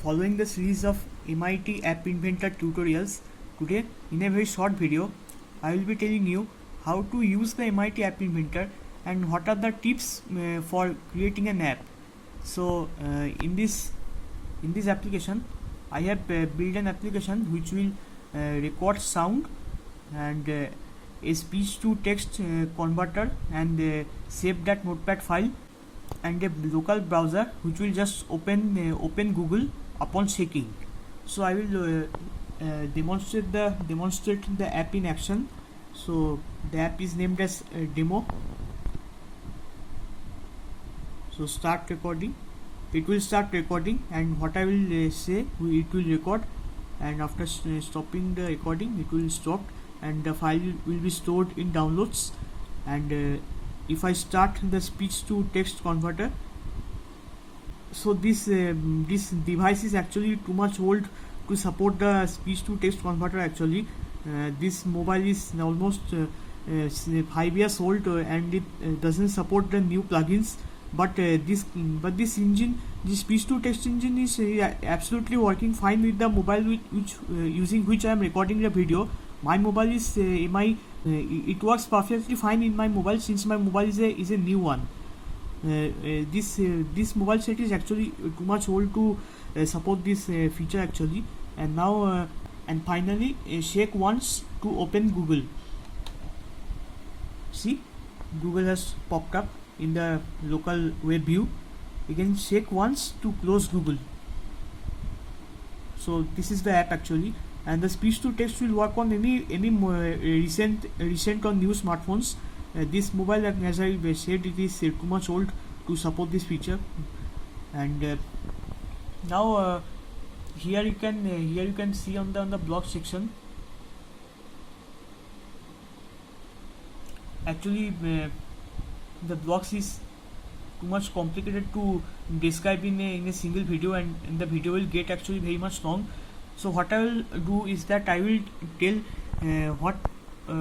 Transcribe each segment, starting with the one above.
following the series of MIT App Inventor tutorials. Today, in a very short video, I will be telling you how to use the MIT App Inventor and what are the tips for creating an app. So, in this application, I have built an application which will record sound and a speech to text converter and save that notepad file, and a local browser which will just open Google upon shaking. So I will demonstrate the app in action. So the app is named as demo. So start recording. It will start recording, and what I will say, it will record, and after stopping the recording it will stop, and the file will be stored in downloads. And if I start the speech to text converter, so this device is actually too much old to support the speech to text converter. Actually, this mobile is almost 5 years old, and it doesn't support the new plugins. But this engine, this speech to text engine, is absolutely working fine with the mobile using which I am recording the video. My mobile is it works perfectly fine in my mobile, since my mobile is a new one. This mobile set is actually too much old to support this feature actually. And now and finally, shake once to open Google. See, Google has popped up in the local web view. You can shake once to close Google. So this is the app actually, and the speech to text will work on any recent or new smartphones. This mobile, as I said, it is too much old to support this feature. And now here you can see on the blog section. Actually, the blocks is too much complicated to describe in a single video, and the video will get actually very much long. So what I will do is that I will tell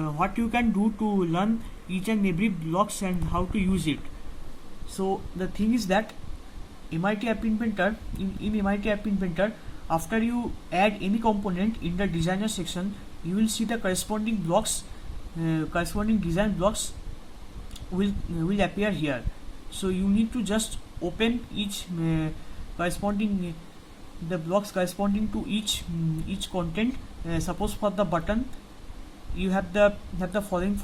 what you can do to learn each and every blocks and how to use it. So the thing is that MIT App Inventor, in MIT App Inventor, after you add any component in the designer section, you will see the corresponding blocks, corresponding design blocks will appear here. So you need to just open each corresponding the blocks corresponding to each content. Suppose for the button, you have the following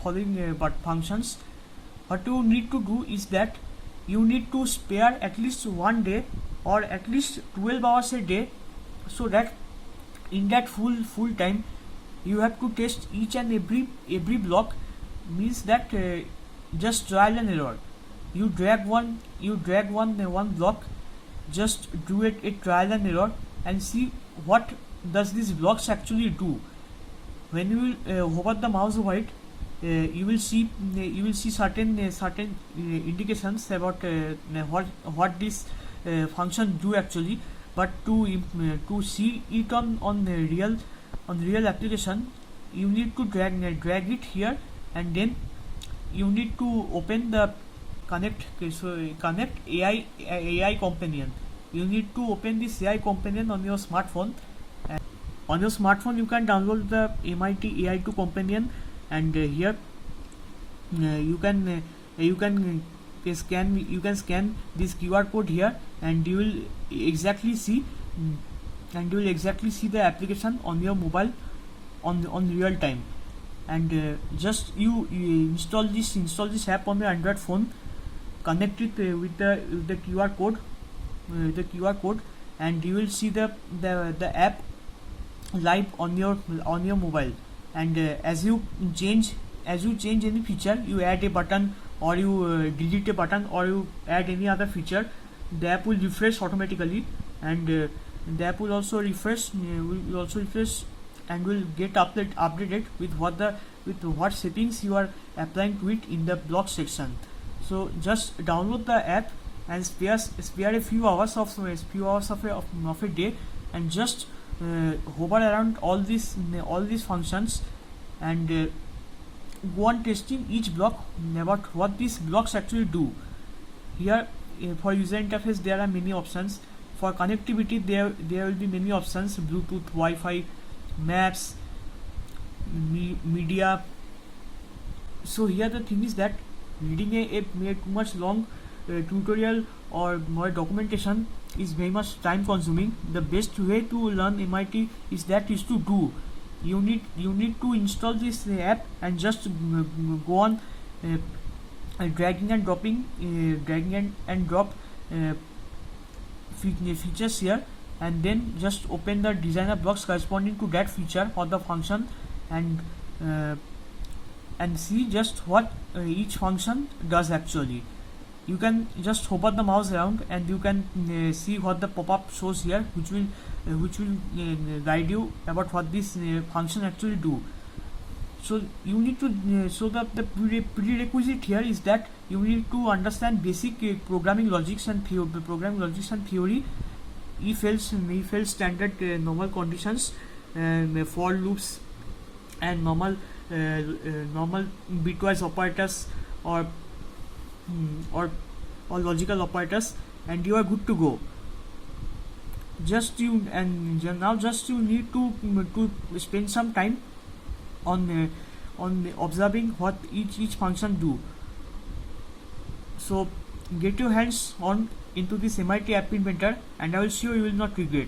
functions. What you need to do is that you need to spare at least one day or at least 12 hours a day, so that in that full time you have to test each and every block. Means that just trial and error. You drag one block, just do it a trial and error and see what does these blocks actually do. When you will hover the mouse over it, you will see certain indications about what this function do actually. But to see it on real application, you need to drag it here, and then you need to open the connect AI companion. You need to open this AI companion on your smartphone. And on your smartphone you can download the MIT AI2 companion, and here you can scan this QR code here, and you will exactly see the application on your mobile on real time. And just you install this app on your Android phone, connect it with the QR code, and you will see the app live on your mobile. And as you change any feature, you add a button or you delete a button or you add any other feature, the app will refresh automatically, and the app will also refresh and will get updated with what settings you are applying to it in the block section. So just download the app and spare a few hours of a day, and just hover around all these functions, and go on testing each block about what these blocks actually do. Here for user interface there are many options. for connectivity, there will be many options: Bluetooth, Wi-Fi, maps, media. So here the thing is that reading a too much long tutorial or more documentation is very much time consuming. The best way to learn MIT is to do. You need to install this app and just go on dragging and drop features here, and then just open the designer blocks corresponding to that feature or the function, and see just what each function does actually. You can just hover the mouse around and you can see what the pop-up shows here, which will guide you about what this function actually do. So you need to so the prerequisite here is that you need to understand basic programming logics and theory, if else standard, normal conditions, for loops, and normal bitwise operators or logical operators, and you are good to go. Now you need to spend some time on observing what each function do. So get your hands on into this MIT App Inventor, and I will show you will not regret.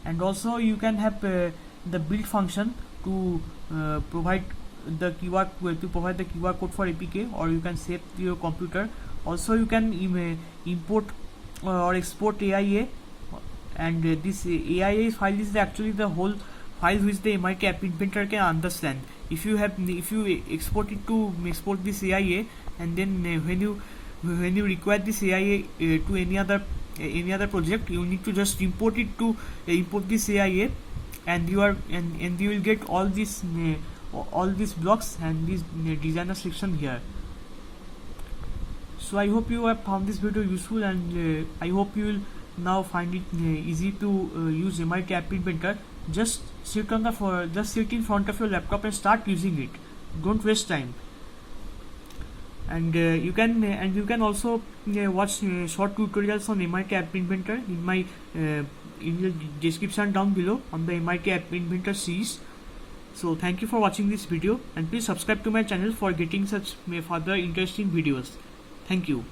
And also you can have the build function to provide the QR code for APK, or you can save to your computer. Also you can import or export AIA, and this AIA file is actually the whole file which the MIT App Inventor can understand. If you export this AIA, and then when you require this AIA to any other project, you need to just import this AIA, and you will get all these blocks and this designer section here. So I hope you have found this video useful, and I hope you will now find it easy to use MIT App Inventor. Just sit in front of your laptop and start using it. Don't waste time. And you can also watch short tutorials on MIT App Inventor in my in the description down below on the MIT App Inventor series. So thank you for watching this video, and please subscribe to my channel for getting such further interesting videos. Thank you.